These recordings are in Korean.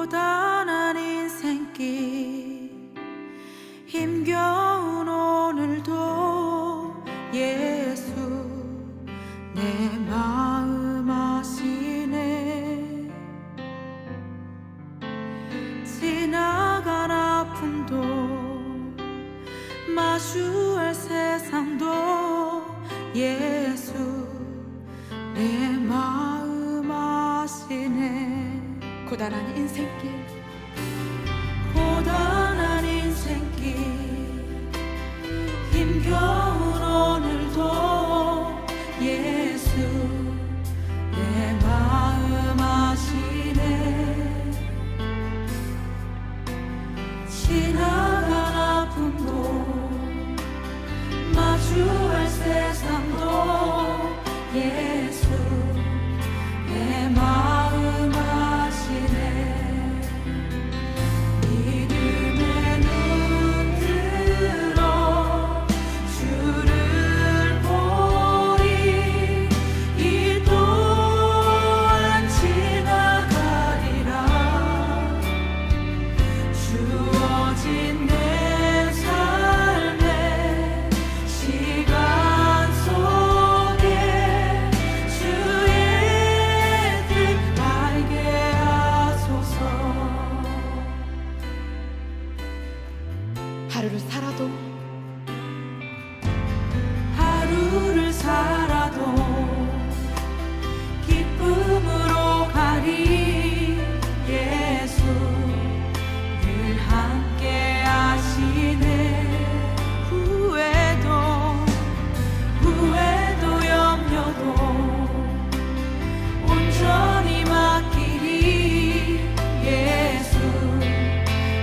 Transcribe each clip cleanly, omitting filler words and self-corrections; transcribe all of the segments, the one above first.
고단한 인생길 힘겨운 오늘도 예수 내 마음 아시네. 지나간 아픔도 마주할 세상도 예수 내 마음 아시네. 고단한 인생길 고단한 인생길 힘겨운 오늘도 예수 내 마음 아시네. 지나간 아픔도 마주할 세상도 예수 내 마음 아시네. 믿음의 눈 들어 주를 보리. 이 또한 지나가리라. 주어진 내 삶의 시간 속에 주의 뜻 알게 하소서. 하루를 살아도 기쁨으로 가리. 예수 늘 함께 하시네. 후회도 염려도 온전히 맡기리. 예수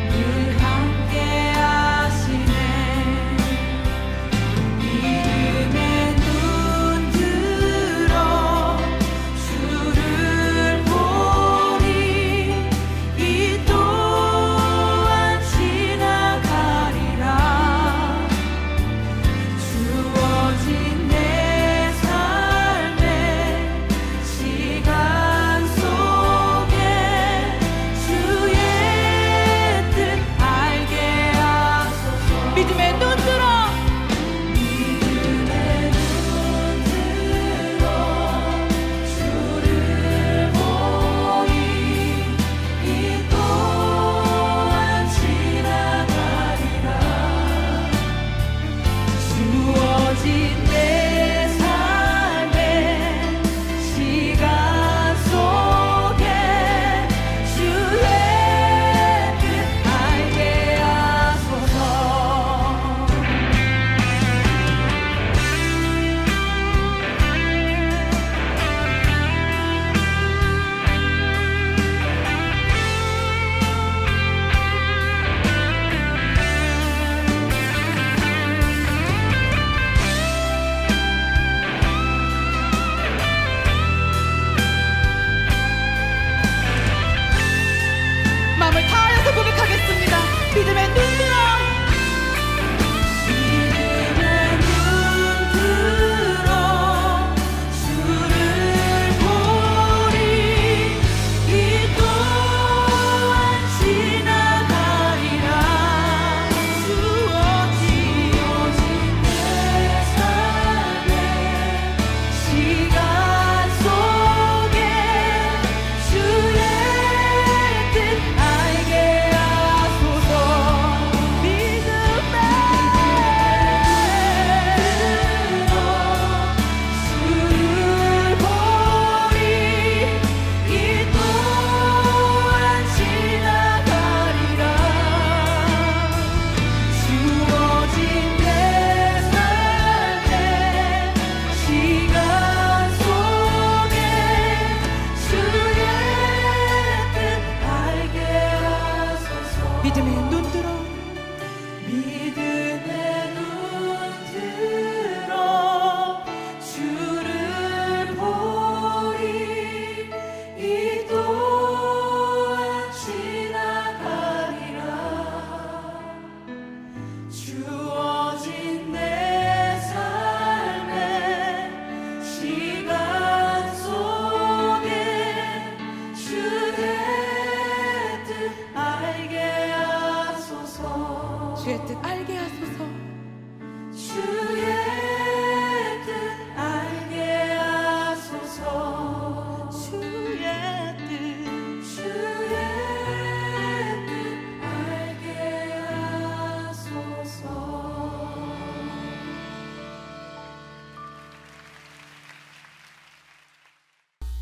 늘 함께 하시네. 믿음의 눈 들어 주를 보리. 이 또한 지나가리라. 주어진 내 삶의 시간 속에 주의 뜻 알게 하소서. 믿음의 눈 들어 주를 보리. 이 또한 지나가리라. 주어진 내 삶의 시간 속에 주의 뜻 알게 하소서. 마음을 다하여서 고백하겠습니다. 믿음의 눈 들어 믿음의 눈 들어 주를 보리. 이 또한 지나가리라. 주어진 내 삶의 시간 속에 주의 뜻 알게 하소서. 믿음의 주를 보리. 이 또한 지나가리라. 주어진 내 삶의 시간 속에 주의 뜻 알게 하소서. 믿음의 눈 들어 믿음의 눈 들어 주를 보리. 이 또한 지나가리라. 주어진 내 삶의 시간 속에 주의 뜻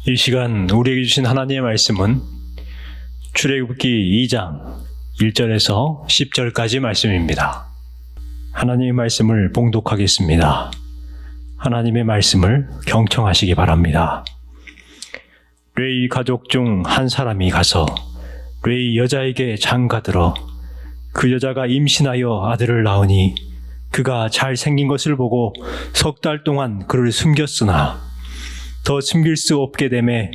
이 시간 우리에게 주신 하나님의 말씀은 출애굽기 2장 1절에서 10절까지 말씀입니다. 하나님의 말씀을 봉독하겠습니다. 하나님의 말씀을 경청하시기 바랍니다. 레위 가족 중 한 사람이 가서 레위 여자에게 장가들어 그 여자가 임신하여 아들을 낳으니 그가 잘생긴 것을 보고 3달 동안 그를 숨겼으나 더 숨길 수 없게 되매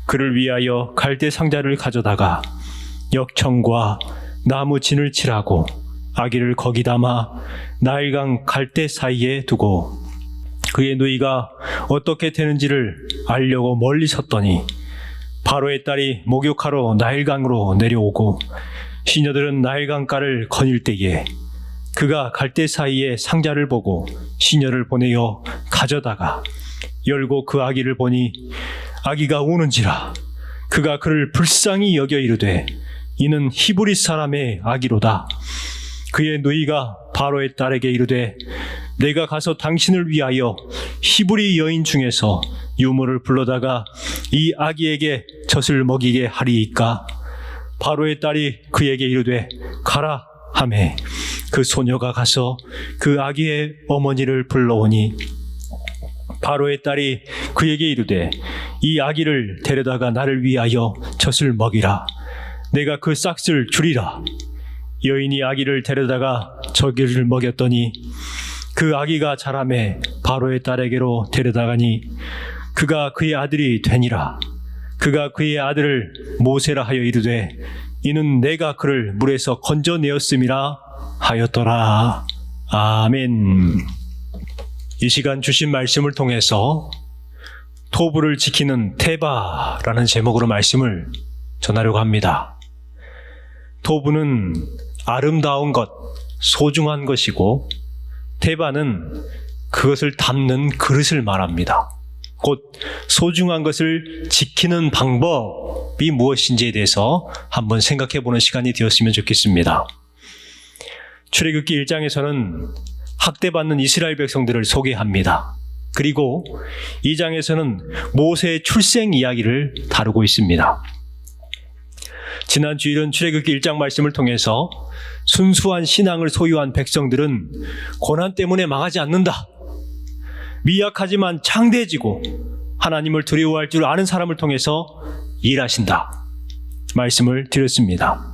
그를 위하여 갈대 상자를 가져다가 역청과 나무 진을 칠하고 아기를 거기 담아 나일강 갈대 사이에 두고 그의 누이가 어떻게 되는지를 알려고 멀리 섰더니 바로의 딸이 목욕하러 나일강으로 내려오고 시녀들은 나일강가를 거닐 때에 그가 갈대 사이에 상자를 보고 시녀를 보내어 가져다가 열고 그 아기를 보니 아기가 우는지라 그가 그를 불쌍히 여겨 이르되 이는 히브리 사람의 아기로다. 그의 누이가 바로의 딸에게 이르되 내가 가서 당신을 위하여 히브리 여인 중에서 유모를 불러다가 이 아기에게 젖을 먹이게 하리이까. 바로의 딸이 그에게 이르되 가라 하매 그 소녀가 가서 그 아기의 어머니를 불러오니 바로의 딸이 그에게 이르되 이 아기를 데려다가 나를 위하여 젖을 먹이라. 내가 그 싹을 주리라. 여인이 아기를 데려다가 젖을 먹였더니 그 아기가 자라매 바로의 딸에게로 데려다가니 그가 그의 아들이 되니라. 그가 그의 아들을 모세라 하여 이르되 이는 내가 그를 물에서 건져내었음이라 하였더라. 아멘. 이 시간 주신 말씀을 통해서 토부를 지키는 테바라는 제목으로 말씀을 전하려고 합니다. 토부는 아름다운 것, 소중한 것이고 테바는 그것을 담는 그릇을 말합니다. 곧 소중한 것을 지키는 방법이 무엇인지에 대해서 한번 생각해 보는 시간이 되었으면 좋겠습니다. 출애굽기 1장에서는 학대받는 이스라엘 백성들을 소개합니다. 그리고 2장에서는 모세의 출생 이야기를 다루고 있습니다. 지난 주일은 출애굽기 1장 말씀을 통해서 순수한 신앙을 소유한 백성들은 고난 때문에 망하지 않는다. 미약하지만 창대해지고 하나님을 두려워할 줄 아는 사람을 통해서 일하신다. 말씀을 드렸습니다.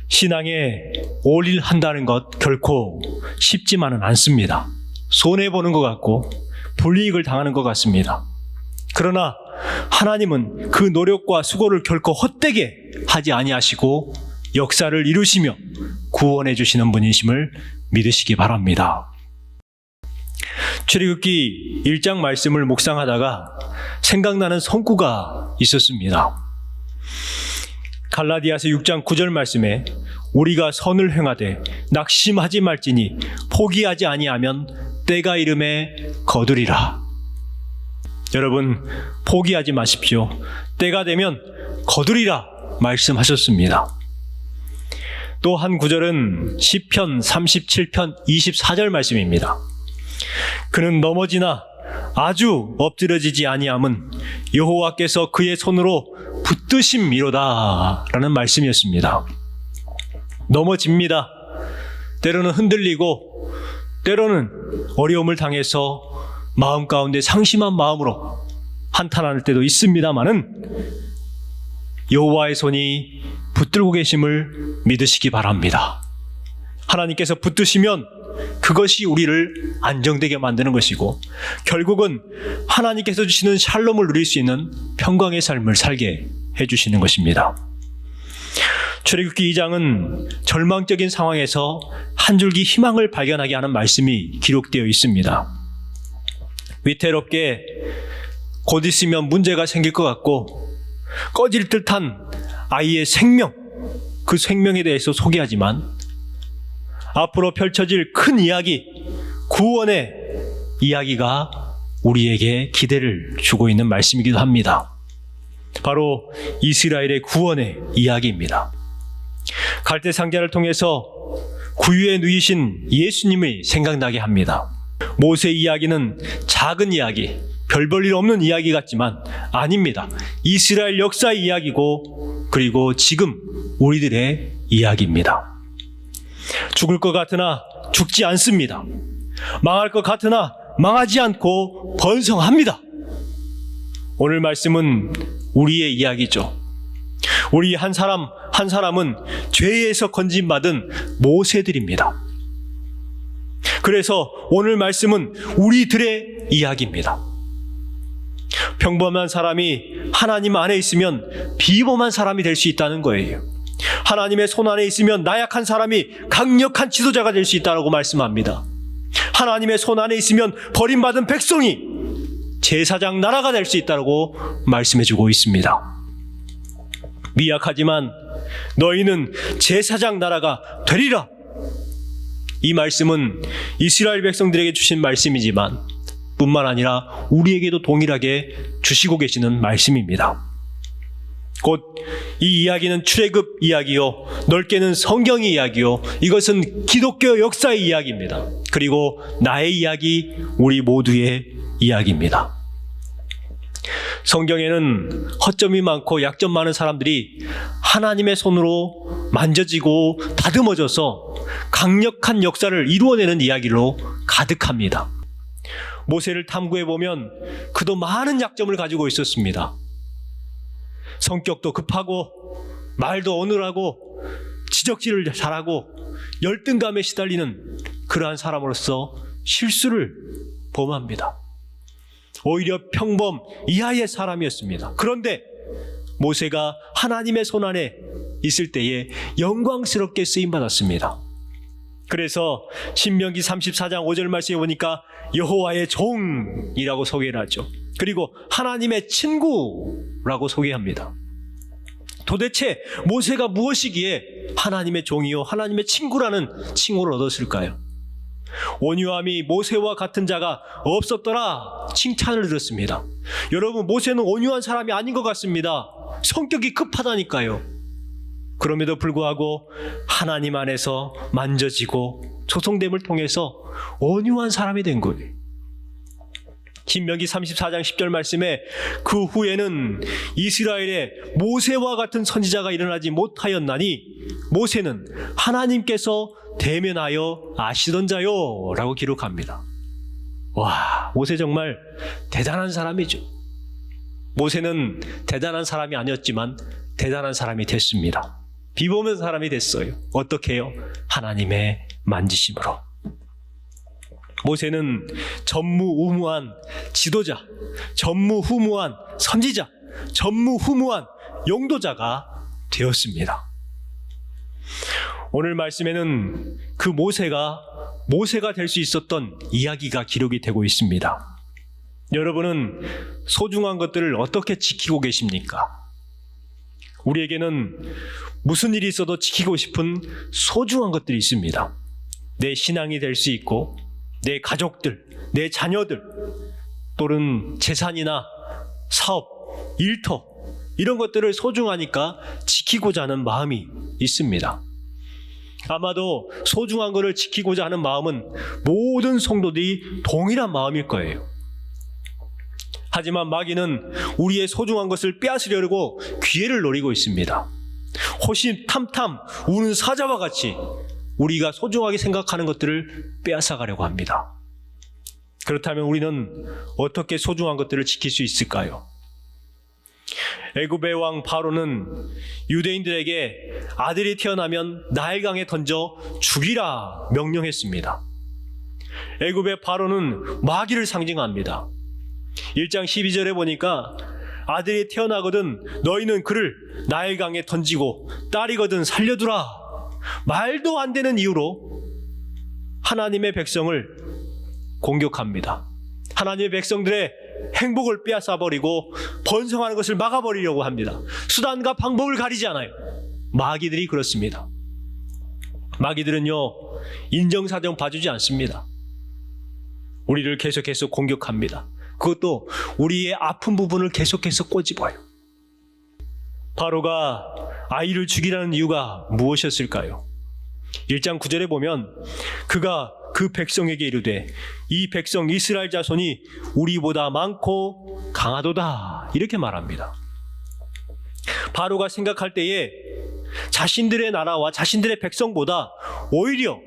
신앙에 올인한다는 것 결코 쉽지만은 않습니다. 손해보는 것 같고 불이익을 당하는 것 같습니다. 그러나 하나님은 그 노력과 수고를 결코 헛되게 하지 아니하시고 역사를 이루시며 구원해 주시는 분이심을 믿으시기 바랍니다. 출애굽기 1장 말씀을 묵상하다가 생각나는 성구가 있었습니다. 갈라디아서 6장 9절 말씀에 우리가 선을 행하되 낙심하지 말지니 포기하지 아니하면 때가 이름에 거두리라. 여러분 포기하지 마십시오. 때가 되면 거두리라 말씀하셨습니다. 또 한 구절은 시편 37편 24절 말씀입니다. 그는 넘어지나 아주 엎드려지지 아니함은 여호와께서 그의 손으로 붙드심이로다 라는 말씀이었습니다. 넘어집니다. 때로는 흔들리고 때로는 어려움을 당해서 마음 가운데 상심한 마음으로 한탄할 때도 있습니다마는 여호와의 손이 붙들고 계심을 믿으시기 바랍니다. 하나님께서 붙드시면 그것이 우리를 안정되게 만드는 것이고 결국은 하나님께서 주시는 샬롬을 누릴 수 있는 평강의 삶을 살게 해주시는 것입니다. 출애굽기 2장은 절망적인 상황에서 한 줄기 희망을 발견하게 하는 말씀이 기록되어 있습니다. 위태롭게 곧 있으면 문제가 생길 것 같고 꺼질 듯한 아이의 생명, 그 생명에 대해서 소개하지만 앞으로 펼쳐질 큰 이야기, 구원의 이야기가 우리에게 기대를 주고 있는 말씀이기도 합니다. 바로 이스라엘의 구원의 이야기입니다. 갈대 상자를 통해서 구유에 누이신 예수님이 생각나게 합니다. 모세 이야기는 작은 이야기, 별 볼 일 없는 이야기 같지만 아닙니다. 이스라엘 역사의 이야기고 그리고 지금 우리들의 이야기입니다. 죽을 것 같으나 죽지 않습니다. 망할 것 같으나 망하지 않고 번성합니다. 오늘 말씀은 우리의 이야기죠. 우리 한 사람 한 사람은 죄에서 건진받은 모세들입니다. 그래서 오늘 말씀은 우리들의 이야기입니다. 평범한 사람이 하나님 안에 있으면 비범한 사람이 될 수 있다는 거예요. 하나님의 손 안에 있으면 나약한 사람이 강력한 지도자가 될 수 있다고 말씀합니다. 하나님의 손 안에 있으면 버림받은 백성이 제사장 나라가 될 수 있다고 말씀해주고 있습니다. 미약하지만 너희는 제사장 나라가 되리라. 이 말씀은 이스라엘 백성들에게 주신 말씀이지만 뿐만 아니라 우리에게도 동일하게 주시고 계시는 말씀입니다. 곧 이 이야기는 출애굽 이야기요, 넓게는 성경의 이야기요, 이것은 기독교 역사의 이야기입니다. 그리고 나의 이야기, 우리 모두의 이야기입니다. 성경에는 허점이 많고 약점 많은 사람들이 하나님의 손으로 만져지고 다듬어져서 강력한 역사를 이루어내는 이야기로 가득합니다. 모세를 탐구해보면 그도 많은 약점을 가지고 있었습니다. 성격도 급하고 말도 어눌하고 지적질을 잘하고 열등감에 시달리는 그러한 사람으로서 실수를 범합니다. 오히려 평범 이하의 사람이었습니다. 그런데 모세가 하나님의 손 안에 있을 때에 영광스럽게 쓰임받았습니다. 그래서 신명기 34장 5절 말씀에 보니까 여호와의 종이라고 소개를 하죠. 그리고 하나님의 친구라고 소개합니다. 도대체 모세가 무엇이기에 하나님의 종이요 하나님의 친구라는 칭호를 얻었을까요? 온유함이 모세와 같은 자가 없었더라 칭찬을 들었습니다. 여러분, 모세는 온유한 사람이 아닌 것 같습니다. 성격이 급하다니까요. 그럼에도 불구하고 하나님 안에서 만져지고 초성됨을 통해서 온유한 사람이 된 거예요. 신명기 34장 10절 말씀에 그 후에는 이스라엘에 모세와 같은 선지자가 일어나지 못하였나니 모세는 하나님께서 대면하여 아시던 자요 라고 기록합니다. 와, 모세 정말 대단한 사람이죠. 모세는 대단한 사람이 아니었지만 대단한 사람이 됐습니다. 비범한 사람이 됐어요. 어떻게 해요? 하나님의 만지심으로. 모세는 전무후무한 지도자, 전무후무한 선지자, 전무후무한 용도자가 되었습니다. 오늘 말씀에는 그 모세가 될 수 있었던 이야기가 기록이 되고 있습니다. 여러분은 소중한 것들을 어떻게 지키고 계십니까? 우리에게는 무슨 일이 있어도 지키고 싶은 소중한 것들이 있습니다. 내 신앙이 될 수 있고 내 가족들, 내 자녀들, 또는 재산이나 사업, 일터 이런 것들을 소중하니까 지키고자 하는 마음이 있습니다. 아마도 소중한 것을 지키고자 하는 마음은 모든 성도들이 동일한 마음일 거예요. 하지만 마귀는 우리의 소중한 것을 빼앗으려고 기회를 노리고 있습니다. 호시탐탐 우는 사자와 같이 우리가 소중하게 생각하는 것들을 빼앗아가려고 합니다. 그렇다면 우리는 어떻게 소중한 것들을 지킬 수 있을까요? 애굽의 왕 바로는 유대인들에게 아들이 태어나면 나일강에 던져 죽이라 명령했습니다. 애굽의 바로는 마귀를 상징합니다. 1장 12절에 보니까 아들이 태어나거든 너희는 그를 나일강에 던지고 딸이거든 살려두라. 말도 안 되는 이유로 하나님의 백성을 공격합니다. 하나님의 백성들의 행복을 빼앗아버리고 번성하는 것을 막아버리려고 합니다. 수단과 방법을 가리지 않아요. 마귀들이 그렇습니다. 마귀들은요, 인정사정 봐주지 않습니다. 우리를 계속해서 공격합니다. 그것도 우리의 아픈 부분을 계속해서 꼬집어요. 바로가 아이를 죽이라는 이유가 무엇이었을까요? 1장 9절에 보면 그가 그 백성에게 이르되 이 백성 이스라엘 자손이 우리보다 많고 강하도다 이렇게 말합니다. 바로가 생각할 때에 자신들의 나라와 자신들의 백성보다 오히려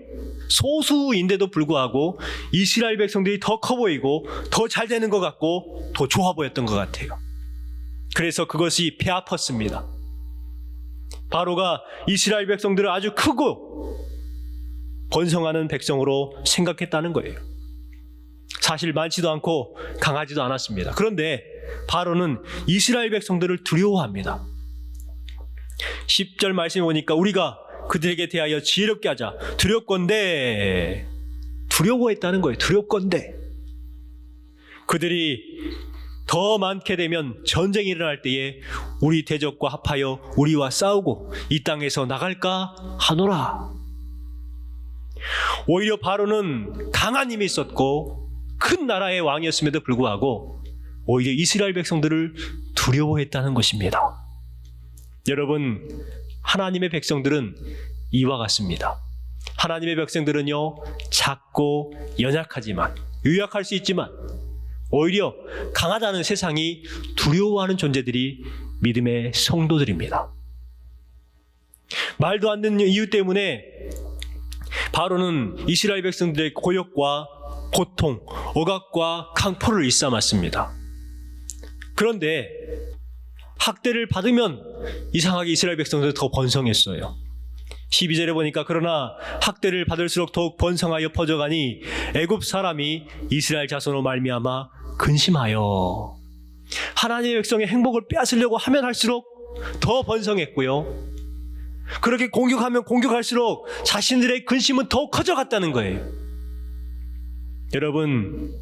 소수인데도 불구하고 이스라엘 백성들이 더 커 보이고 더 잘 되는 것 같고 더 좋아 보였던 것 같아요. 그래서 그것이 배 아팠습니다. 바로가 이스라엘 백성들을 아주 크고 번성하는 백성으로 생각했다는 거예요. 사실 많지도 않고 강하지도 않았습니다. 그런데 바로는 이스라엘 백성들을 두려워합니다. 10절 말씀에 보니까 우리가 그들에게 대하여 지혜롭게 하자. 두렵건대. 두려워했다는 거예요. 두렵건대. 그들이 더 많게 되면 전쟁이 일어날 때에 우리 대적과 합하여 우리와 싸우고 이 땅에서 나갈까 하노라. 오히려 바로는 강한 힘이 있었고 큰 나라의 왕이었음에도 불구하고 오히려 이스라엘 백성들을 두려워했다는 것입니다. 여러분, 하나님의 백성들은 이와 같습니다. 하나님의 백성들은요, 작고 연약하지만, 유약할 수 있지만 오히려 강하다는 세상이 두려워하는 존재들이 믿음의 성도들입니다. 말도 안 되는 이유 때문에 바로는 이스라엘 백성들의 고역과 고통, 억압과 강포를 일삼았습니다. 그런데 학대를 받으면 이상하게 이스라엘 백성들은 더 번성했어요. 12절에 보니까 그러나 학대를 받을수록 더욱 번성하여 퍼져가니 애굽 사람이 이스라엘 자손으로 말미암아 근심하여. 하나님의 백성의 행복을 빼앗으려고 하면 할수록 더 번성했고요. 그렇게 공격하면 공격할수록 자신들의 근심은 더 커져갔다는 거예요. 여러분,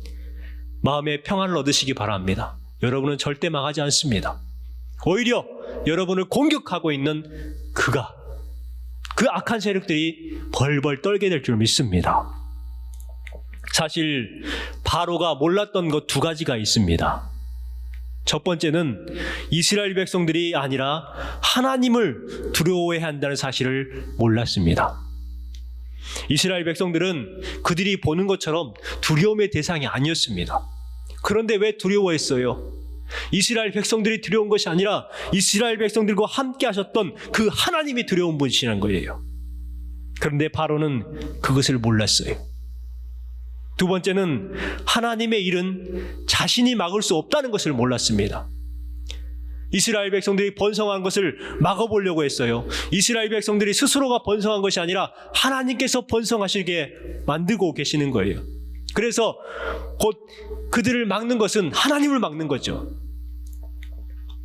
마음의 평안을 얻으시기 바랍니다. 여러분은 절대 망하지 않습니다. 오히려 여러분을 공격하고 있는 그 악한 세력들이 벌벌 떨게 될 줄 믿습니다. 사실 바로가 몰랐던 것 두 가지가 있습니다. 첫 번째는 이스라엘 백성들이 아니라 하나님을 두려워해야 한다는 사실을 몰랐습니다. 이스라엘 백성들은 그들이 보는 것처럼 두려움의 대상이 아니었습니다. 그런데 왜 두려워했어요? 이스라엘 백성들이 두려운 것이 아니라 이스라엘 백성들과 함께 하셨던 그 하나님이 두려운 분이시라는 거예요. 그런데 바로는 그것을 몰랐어요. 두 번째는 하나님의 일은 자신이 막을 수 없다는 것을 몰랐습니다. 이스라엘 백성들이 번성한 것을 막아보려고 했어요. 이스라엘 백성들이 스스로가 번성한 것이 아니라 하나님께서 번성하시게 만들고 계시는 거예요. 그래서 곧 그들을 막는 것은 하나님을 막는 거죠.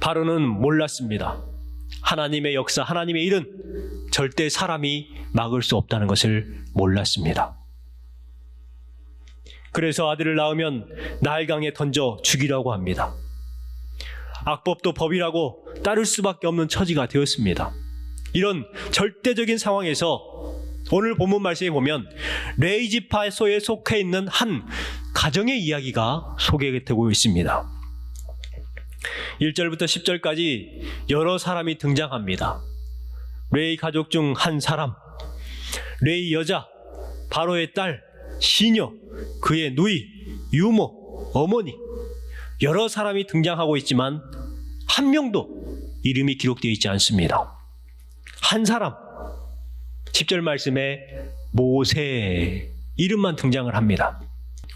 바로는 몰랐습니다. 하나님의 역사, 하나님의 일은 절대 사람이 막을 수 없다는 것을 몰랐습니다. 그래서 아들을 낳으면 나일강에 던져 죽이라고 합니다. 악법도 법이라고 따를 수밖에 없는 처지가 되었습니다. 이런 절대적인 상황에서 오늘 본문 말씀에 보면 레위 지파소에 속해 있는 한 가정의 이야기가 소개되고 있습니다. 1절부터 10절까지 여러 사람이 등장합니다. 레위 가족 중 한 사람, 레위 여자, 바로의 딸, 시녀, 그의 누이, 유모, 어머니, 여러 사람이 등장하고 있지만 한 명도 이름이 기록되어 있지 않습니다. 한 사람, 10절 말씀에 모세 이름만 등장을 합니다.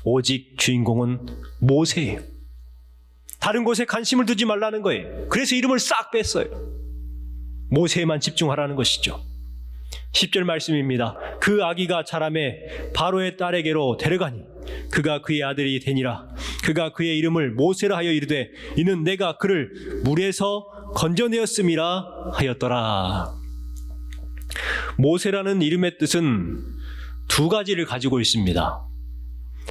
오직 주인공은 모세예요. 다른 곳에 관심을 두지 말라는 거예요. 그래서 이름을 싹 뺐어요. 모세에만 집중하라는 것이죠. 10절 말씀입니다. 그 아기가 자라매 바로의 딸에게로 데려가니 그가 그의 아들이 되니라. 그가 그의 이름을 모세라 하여 이르되 이는 내가 그를 물에서 건져내었음이라 하였더라. 모세라는 이름의 뜻은 두 가지를 가지고 있습니다.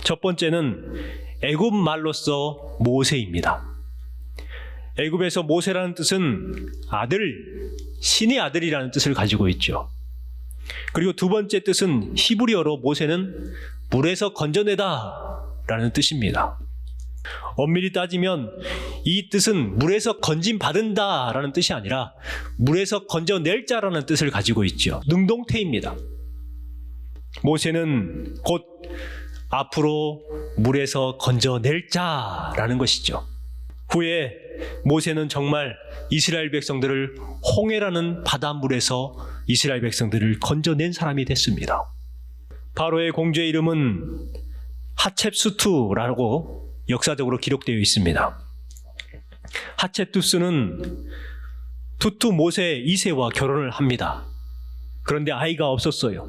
첫 번째는 애굽 말로서 모세입니다. 애굽에서 모세라는 뜻은 아들, 신의 아들이라는 뜻을 가지고 있죠. 그리고 두 번째 뜻은 히브리어로 모세는 물에서 건져내다 라는 뜻입니다. 엄밀히 따지면 이 뜻은 물에서 건짐받은다 라는 뜻이 아니라 물에서 건져낼 자라는 뜻을 가지고 있죠. 능동태입니다. 모세는 곧 앞으로 물에서 건져낼 자라는 것이죠. 후에 모세는 정말 이스라엘 백성들을 홍해라는 바닷물에서 이스라엘 백성들을 건져낸 사람이 됐습니다. 바로의 공주의 이름은 하첵수투라고 역사적으로 기록되어 있습니다. 하첵수투는 투투 모세 2세와 결혼을 합니다. 그런데 아이가 없었어요.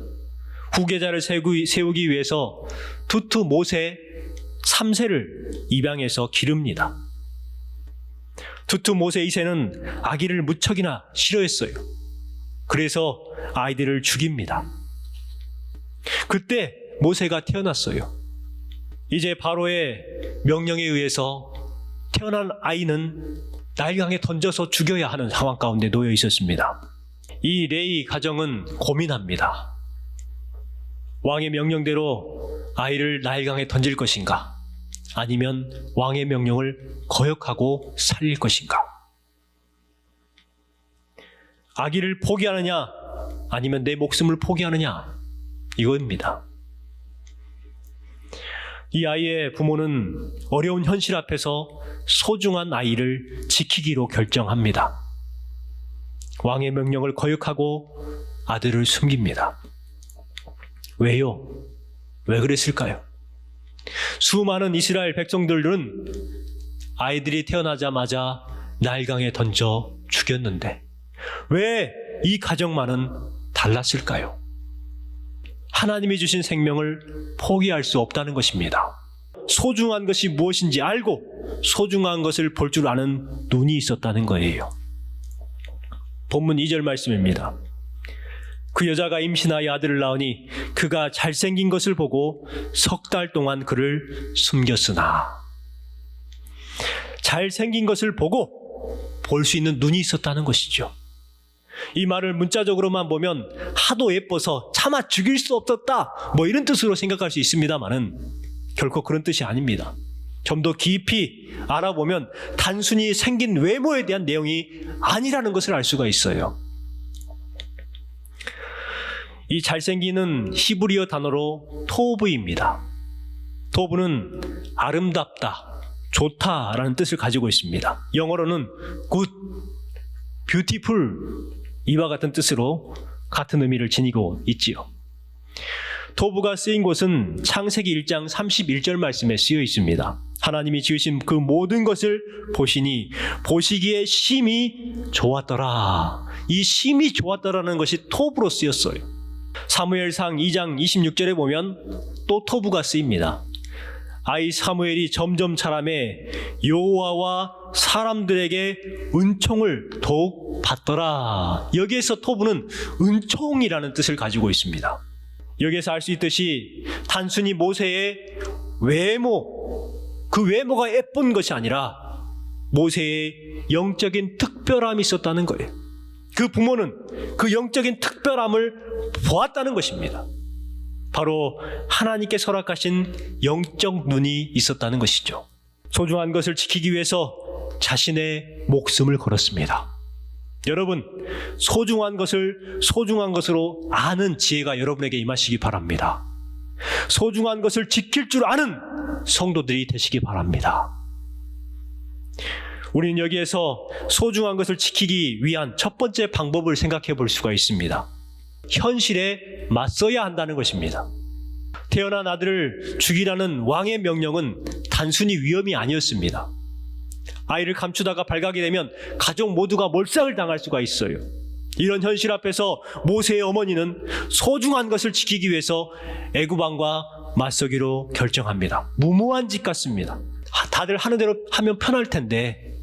후계자를 세우기 위해서 투투 모세 3세를 입양해서 기릅니다. 투투 모세 2세는 아기를 무척이나 싫어했어요. 그래서 아이들을 죽입니다. 그때 모세가 태어났어요. 이제 바로의 명령에 의해서 태어난 아이는 나일강에 던져서 죽여야 하는 상황 가운데 놓여 있었습니다. 이 레위 가정은 고민합니다. 왕의 명령대로 아이를 나일강에 던질 것인가? 아니면 왕의 명령을 거역하고 살릴 것인가? 아기를 포기하느냐? 아니면 내 목숨을 포기하느냐? 이거입니다. 이 아이의 부모는 어려운 현실 앞에서 소중한 아이를 지키기로 결정합니다. 왕의 명령을 거역하고 아들을 숨깁니다. 왜요? 왜 그랬을까요? 수많은 이스라엘 백성들은 아이들이 태어나자마자 나일강에 던져 죽였는데 왜 이 가정만은 달랐을까요? 하나님이 주신 생명을 포기할 수 없다는 것입니다. 소중한 것이 무엇인지 알고 소중한 것을 볼 줄 아는 눈이 있었다는 거예요. 본문 2절 말씀입니다. 그 여자가 임신하여 아들을 낳으니 그가 잘생긴 것을 보고 석 달 동안 그를 숨겼으나, 잘생긴 것을 보고 볼 수 있는 눈이 있었다는 것이죠. 이 말을 문자적으로만 보면 하도 예뻐서 차마 죽일 수 없었다 이런 뜻으로 생각할 수 있습니다만은 결코 그런 뜻이 아닙니다. 좀 더 깊이 알아보면 단순히 생긴 외모에 대한 내용이 아니라는 것을 알 수가 있어요. 이 잘생기는 히브리어 단어로 토브입니다. 토브는 아름답다, 좋다라는 뜻을 가지고 있습니다. 영어로는 good, beautiful 이와 같은 뜻으로 같은 의미를 지니고 있지요. 토브가 쓰인 곳은 창세기 1장 31절 말씀에 쓰여 있습니다. 하나님이 지으신 그 모든 것을 보시니 보시기에 심히 좋았더라. 이 심히 좋았더라는 것이 토브로 쓰였어요. 사무엘상 2장 26절에 보면 또 토브가 쓰입니다. 아이 사무엘이 점점 자라매 여호와와 사람들에게 은총을 더욱 받더라. 여기에서 토브는 은총이라는 뜻을 가지고 있습니다. 여기에서 알 수 있듯이 단순히 모세의 외모, 그 외모가 예쁜 것이 아니라 모세의 영적인 특별함이 있었다는 거예요. 그 부모는 그 영적인 특별함을 보았다는 것입니다. 바로 하나님께 허락하신 영적 눈이 있었다는 것이죠. 소중한 것을 지키기 위해서 자신의 목숨을 걸었습니다. 여러분, 소중한 것을 소중한 것으로 아는 지혜가 여러분에게 임하시기 바랍니다. 소중한 것을 지킬 줄 아는 성도들이 되시기 바랍니다. 우리는 여기에서 소중한 것을 지키기 위한 첫 번째 방법을 생각해 볼 수가 있습니다. 현실에 맞서야 한다는 것입니다. 태어난 아들을 죽이라는 왕의 명령은 단순히 위험이 아니었습니다. 아이를 감추다가 발각이 되면 가족 모두가 몰살을 당할 수가 있어요. 이런 현실 앞에서 모세의 어머니는 소중한 것을 지키기 위해서 애굽 왕과 맞서기로 결정합니다. 무모한 짓 같습니다. 다들 하는 대로 하면 편할 텐데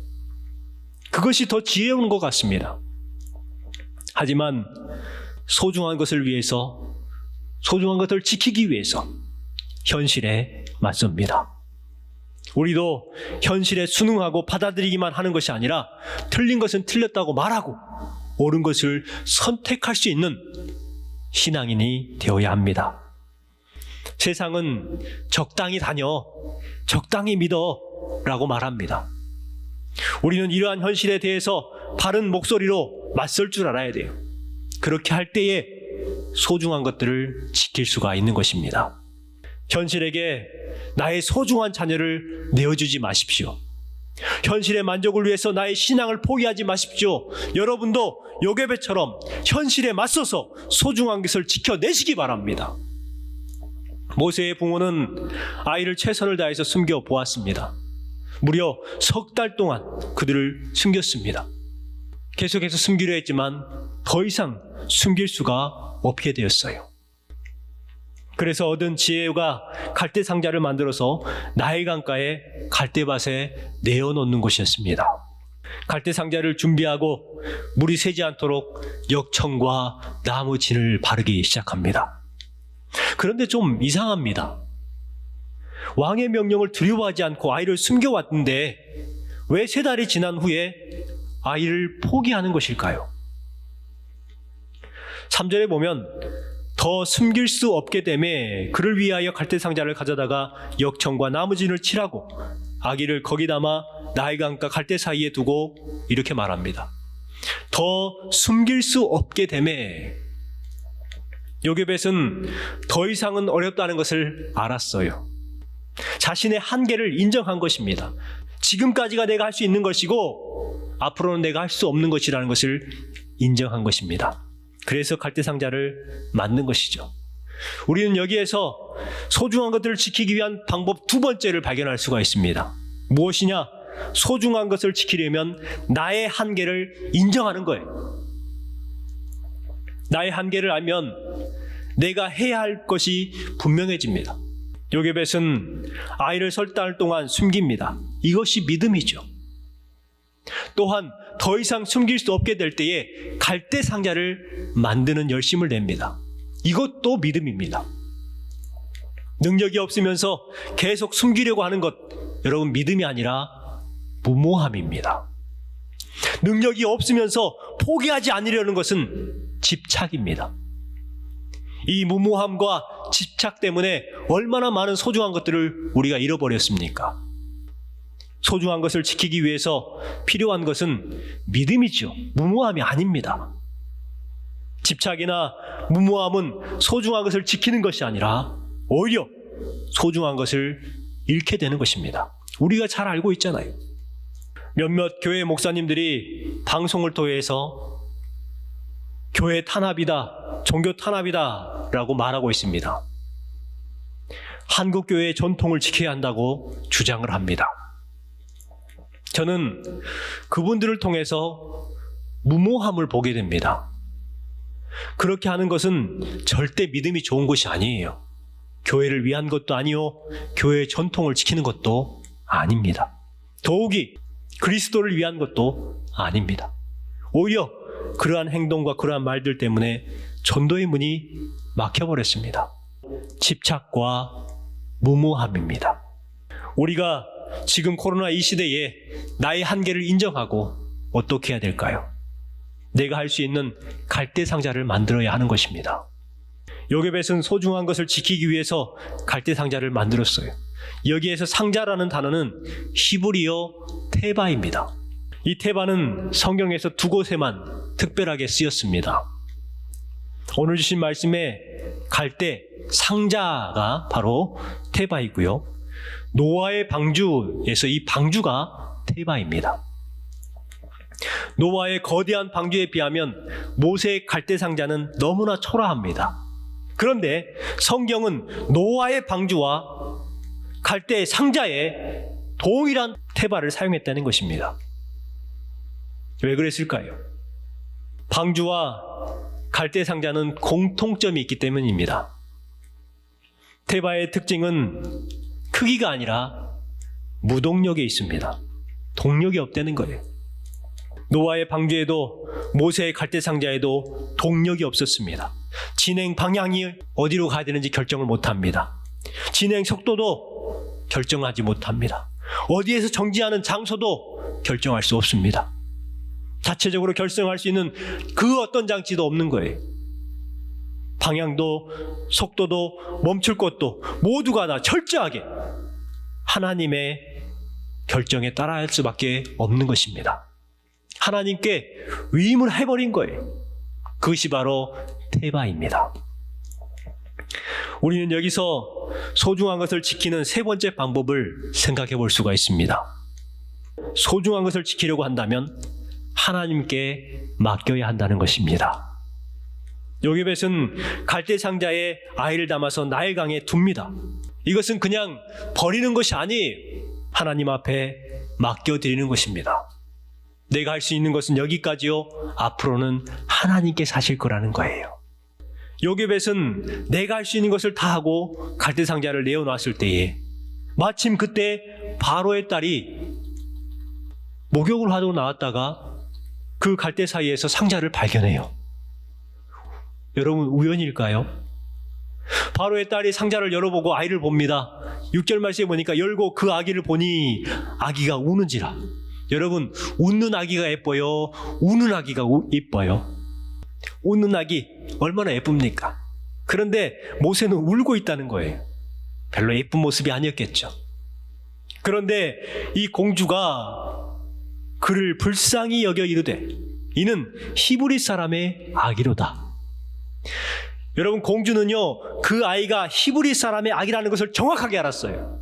그것이 더 지혜로운 것 같습니다. 하지만 소중한 것을 위해서, 소중한 것을 지키기 위해서 현실에 맞섭니다. 우리도 현실에 순응하고 받아들이기만 하는 것이 아니라 틀린 것은 틀렸다고 말하고 옳은 것을 선택할 수 있는 신앙인이 되어야 합니다. 세상은 적당히 다녀, 적당히 믿어 라고 말합니다. 우리는 이러한 현실에 대해서 바른 목소리로 맞설 줄 알아야 돼요. 그렇게 할 때에 소중한 것들을 지킬 수가 있는 것입니다. 현실에게 나의 소중한 자녀를 내어주지 마십시오. 현실의 만족을 위해서 나의 신앙을 포기하지 마십시오. 여러분도 요게벳처럼 현실에 맞서서 소중한 것을 지켜내시기 바랍니다. 모세의 부모는 아이를 최선을 다해서 숨겨 보았습니다. 무려 석 달 동안 그들을 숨겼습니다. 계속해서 숨기려 했지만 더 이상 숨길 수가 없게 되었어요. 그래서 얻은 지혜가 갈대 상자를 만들어서 나일 강가에 갈대밭에 내어놓는 것이었습니다. 갈대 상자를 준비하고 물이 새지 않도록 역청과 나무 진을 바르기 시작합니다. 그런데 좀 이상합니다. 왕의 명령을 두려워하지 않고 아이를 숨겨왔는데 왜 3달이 지난 후에 아이를 포기하는 것일까요? 3절에 보면 더 숨길 수 없게 되매 그를 위하여 갈대 상자를 가져다가 역청과 나무진을 칠하고 아기를 거기 담아 나일강과 갈대 사이에 두고 이렇게 말합니다. 더 숨길 수 없게 되매 요게벳은 더 이상은 어렵다는 것을 알았어요. 자신의 한계를 인정한 것입니다. 지금까지가 내가 할 수 있는 것이고 앞으로는 내가 할 수 없는 것이라는 것을 인정한 것입니다. 그래서 갈대 상자를 만든 것이죠. 우리는 여기에서 소중한 것들을 지키기 위한 방법 2번째를 발견할 수가 있습니다. 무엇이냐? 소중한 것을 지키려면 나의 한계를 인정하는 거예요. 나의 한계를 알면 내가 해야 할 것이 분명해집니다. 요게벳은 아이를 석 달 동안 숨깁니다. 이것이 믿음이죠. 또한 더 이상 숨길 수 없게 될 때에 갈대 상자를 만드는 열심을 냅니다. 이것도 믿음입니다. 능력이 없으면서 계속 숨기려고 하는 것, 여러분 믿음이 아니라 무모함입니다. 능력이 없으면서 포기하지 않으려는 것은 집착입니다. 이 무모함과 집착 때문에 얼마나 많은 소중한 것들을 우리가 잃어버렸습니까? 소중한 것을 지키기 위해서 필요한 것은 믿음이죠. 무모함이 아닙니다. 집착이나 무모함은 소중한 것을 지키는 것이 아니라 오히려 소중한 것을 잃게 되는 것입니다. 우리가 잘 알고 있잖아요. 몇몇 교회 목사님들이 방송을 통해서 교회 탄압이다, 종교 탄압이다 라고 말하고 있습니다. 한국 교회의 전통을 지켜야 한다고 주장을 합니다. 저는 그분들을 통해서 무모함을 보게 됩니다. 그렇게 하는 것은 절대 믿음이 좋은 것이 아니에요. 교회를 위한 것도 아니요, 교회의 전통을 지키는 것도 아닙니다. 더욱이 그리스도를 위한 것도 아닙니다. 오히려 그러한 행동과 그러한 말들 때문에 전도의 문이 막혀버렸습니다. 집착과 무모함입니다. 우리가 지금 코로나 이 시대에 나의 한계를 인정하고 어떻게 해야 될까요? 내가 할 수 있는 갈대 상자를 만들어야 하는 것입니다. 요게벳은 소중한 것을 지키기 위해서 갈대 상자를 만들었어요. 여기에서 상자라는 단어는 히브리어 테바입니다. 이 테바는 성경에서 2곳에만 특별하게 쓰였습니다. 오늘 주신 말씀에 갈대 상자가 바로 테바이고요. 노아의 방주에서 이 방주가 테바입니다. 노아의 거대한 방주에 비하면 모세의 갈대 상자는 너무나 초라합니다. 그런데 성경은 노아의 방주와 갈대 상자에 동일한 테바를 사용했다는 것입니다. 왜 그랬을까요? 방주와 갈대 상자는 공통점이 있기 때문입니다. 테바의 특징은 크기가 아니라 무동력에 있습니다. 동력이 없다는 거예요. 노아의 방주에도 모세의 갈대 상자에도 동력이 없었습니다. 진행 방향이 어디로 가야 되는지 결정을 못합니다. 진행 속도도 결정하지 못합니다. 어디에서 정지하는 장소도 결정할 수 없습니다. 자체적으로 결정할 수 있는 그 어떤 장치도 없는 거예요. 방향도 속도도 멈출 것도 모두가 다 철저하게 하나님의 결정에 따라할 수밖에 없는 것입니다. 하나님께 위임을 해버린 거예요. 그것이 바로 테바입니다. 우리는 여기서 소중한 것을 지키는 세 번째 방법을 생각해 볼 수가 있습니다. 소중한 것을 지키려고 한다면 하나님께 맡겨야 한다는 것입니다. 요게벳은 갈대 상자에 아이를 담아서 나일강에 둡니다. 이것은 그냥 버리는 것이 아니에요. 하나님 앞에 맡겨드리는 것입니다. 내가 할 수 있는 것은 여기까지요. 앞으로는 하나님께서 하실 거라는 거예요. 요게벳은 내가 할 수 있는 것을 다 하고 갈대 상자를 내어놨을 때에 마침 그때 바로의 딸이 목욕을 하고 나왔다가 그 갈대 사이에서 상자를 발견해요. 여러분, 우연일까요? 바로의 딸이 상자를 열어보고 아이를 봅니다. 6절 말씀에 보니까 열고 그 아기를 보니 아기가 우는지라. 여러분, 웃는 아기가 예뻐요? 우는 아기가 예뻐요? 웃는 아기 얼마나 예쁩니까? 그런데 모세는 울고 있다는 거예요. 별로 예쁜 모습이 아니었겠죠. 그런데 이 공주가 그를 불쌍히 여겨 이르되 이는 히브리 사람의 아기로다. 여러분, 공주는요 그 아이가 히브리 사람의 아기라는 것을 정확하게 알았어요.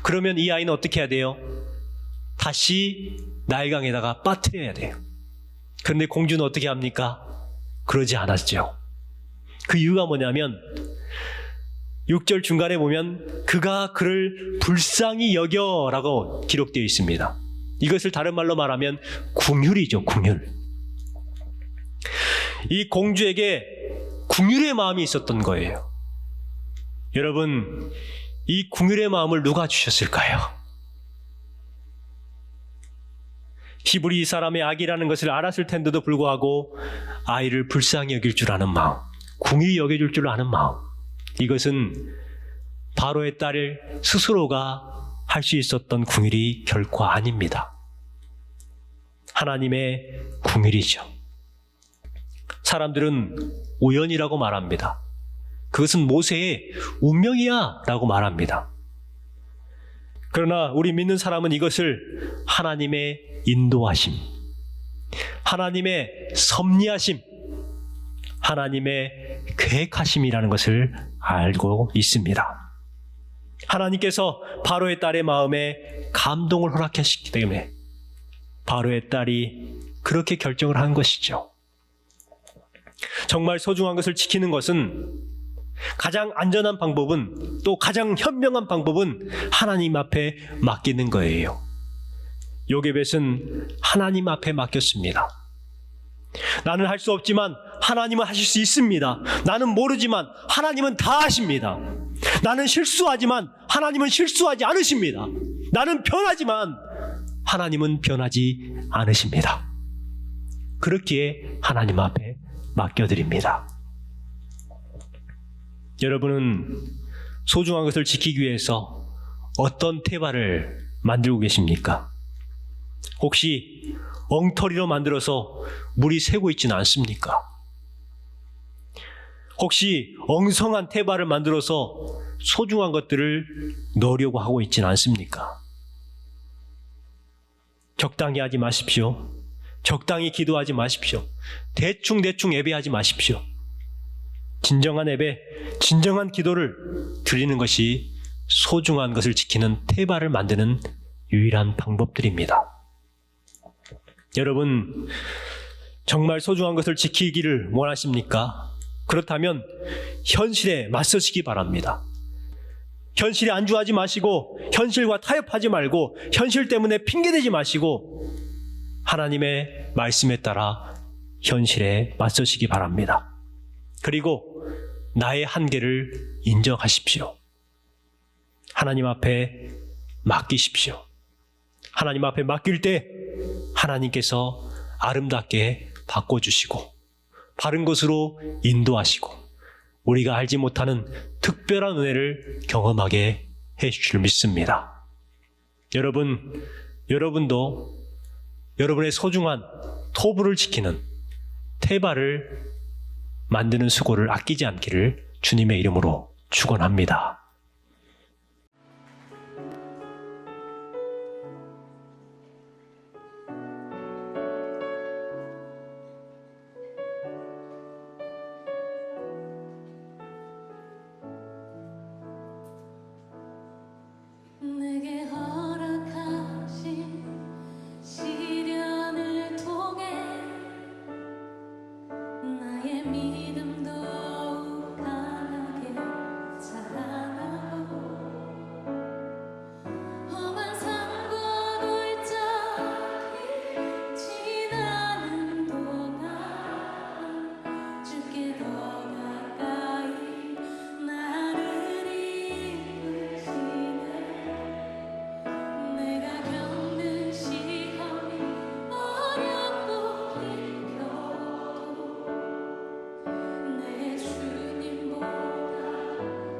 그러면 이 아이는 어떻게 해야 돼요? 다시 나일강에다가 빠뜨려야 돼요. 그런데 공주는 어떻게 합니까? 그러지 않았죠. 그 이유가 뭐냐면 6절 중간에 보면 그가 그를 불쌍히 여겨라고 기록되어 있습니다. 이것을 다른 말로 말하면 궁휼이죠. 궁휼. 이 공주에게 궁휼의 마음이 있었던 거예요. 여러분, 이 궁휼의 마음을 누가 주셨을까요? 히브리 사람의 아기라는 것을 알았을 텐데도 불구하고 아이를 불쌍히 여길 줄 아는 마음, 궁휼히 여겨줄 줄 아는 마음, 이것은 바로의 딸 스스로가 할 수 있었던 궁휼이 결코 아닙니다. 하나님의 궁휼이죠. 사람들은 우연이라고 말합니다. 그것은 모세의 운명이야 라고 말합니다. 그러나 우리 믿는 사람은 이것을 하나님의 인도하심, 하나님의 섭리하심, 하나님의 계획하심이라는 것을 알고 있습니다. 하나님께서 바로의 딸의 마음에 감동을 허락하셨기 때문에 바로의 딸이 그렇게 결정을 한 것이죠. 정말 소중한 것을 지키는 것은 가장 안전한 방법은, 또 가장 현명한 방법은 하나님 앞에 맡기는 거예요. 요게벳은 하나님 앞에 맡겼습니다. 나는 할 수 없지만 하나님은 하실 수 있습니다. 나는 모르지만 하나님은 다 아십니다. 나는 실수하지만 하나님은 실수하지 않으십니다. 나는 변하지만 하나님은 변하지 않으십니다. 그렇기에 하나님 앞에 맡겨드립니다. 여러분은 소중한 것을 지키기 위해서 어떤 테바를 만들고 계십니까? 혹시 엉터리로 만들어서 물이 새고 있지는 않습니까? 혹시 엉성한 테바를 만들어서 소중한 것들을 넣으려고 하고 있지는 않습니까? 적당히 하지 마십시오. 적당히 기도하지 마십시오. 대충 예배하지 마십시오. 진정한 예배, 진정한 기도를 드리는 것이 소중한 것을 지키는 테바를 만드는 유일한 방법들입니다. 여러분, 정말 소중한 것을 지키기를 원하십니까? 그렇다면 현실에 맞서시기 바랍니다. 현실에 안주하지 마시고, 현실과 타협하지 말고, 현실 때문에 핑계대지 마시고, 하나님의 말씀에 따라 현실에 맞서시기 바랍니다. 그리고 나의 한계를 인정하십시오. 하나님 앞에 맡기십시오. 하나님 앞에 맡길 때 하나님께서 아름답게 바꿔주시고 바른 것으로 인도하시고 우리가 알지 못하는 특별한 은혜를 경험하게 해주실 줄 믿습니다. 여러분도 여러분의 소중한 토부를 지키는 테바를 만드는 수고를 아끼지 않기를 주님의 이름으로 축원합니다. 나의 믿음도 강하게 자라나고 험한 산과 골짜기 지나는 동안 주께 더 가까이 나를 이끄시네. 내가 겪는 시험이 어렵고 힘겨워도 내 주님보다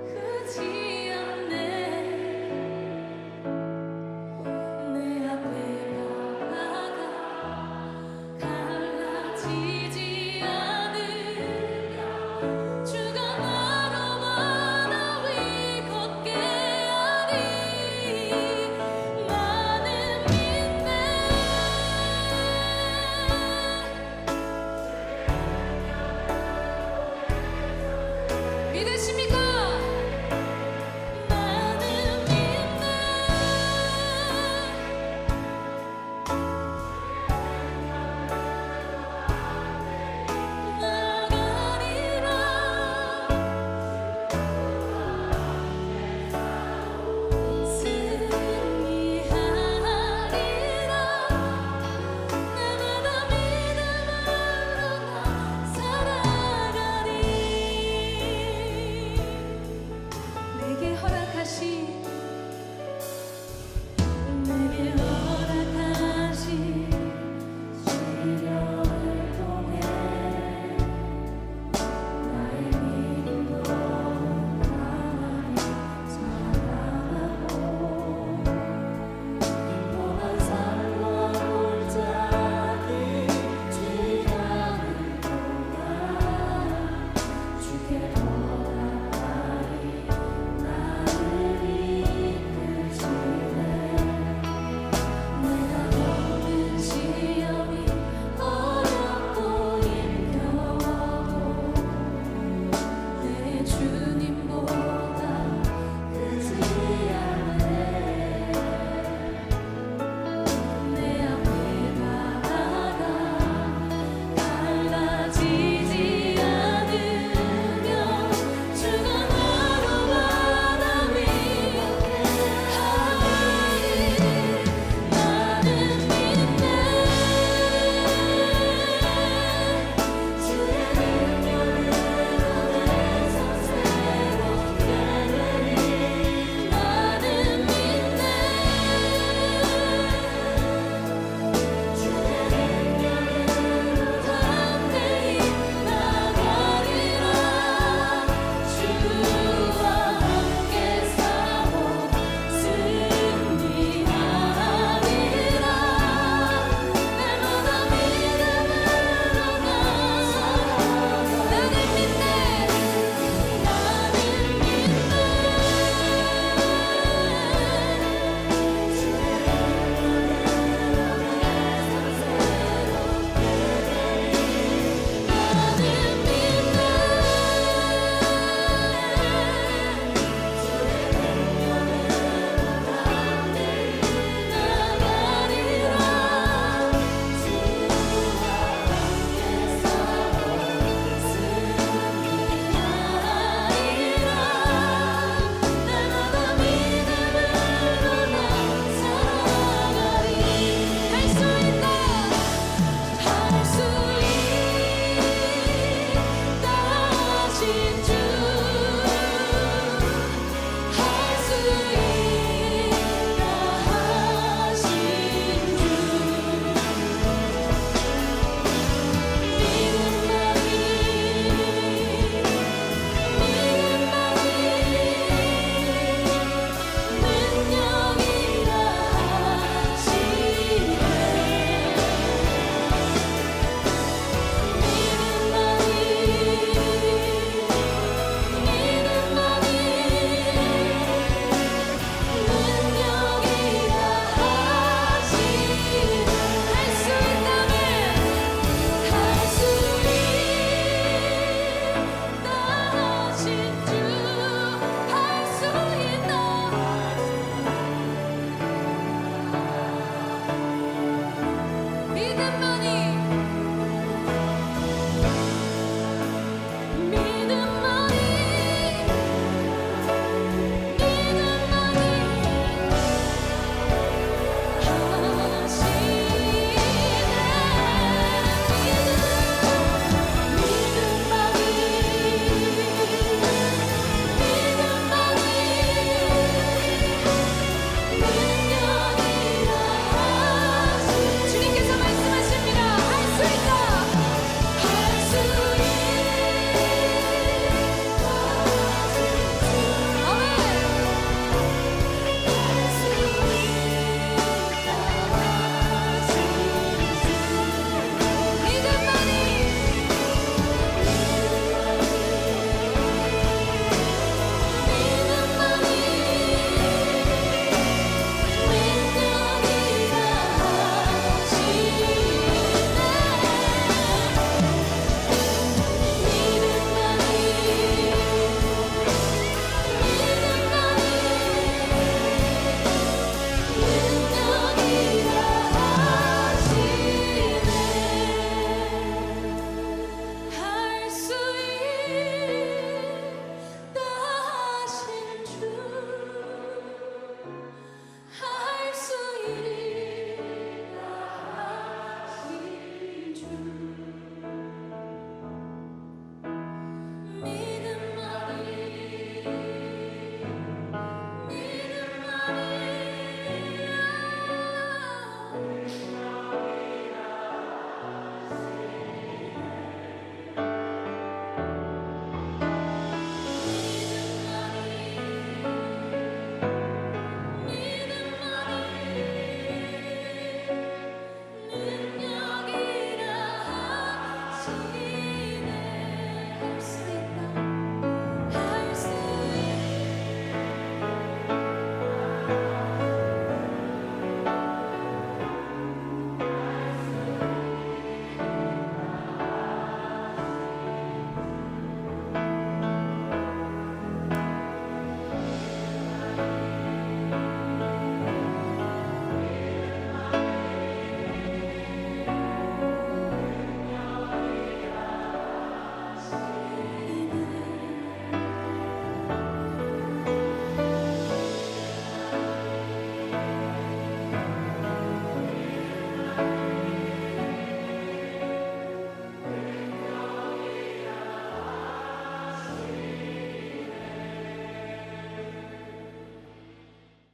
크지 않네. 내 앞에 나가가 갈라지지 않으며 주가 나로 바라위 걷게 하니 나는 믿네. 믿으십니까?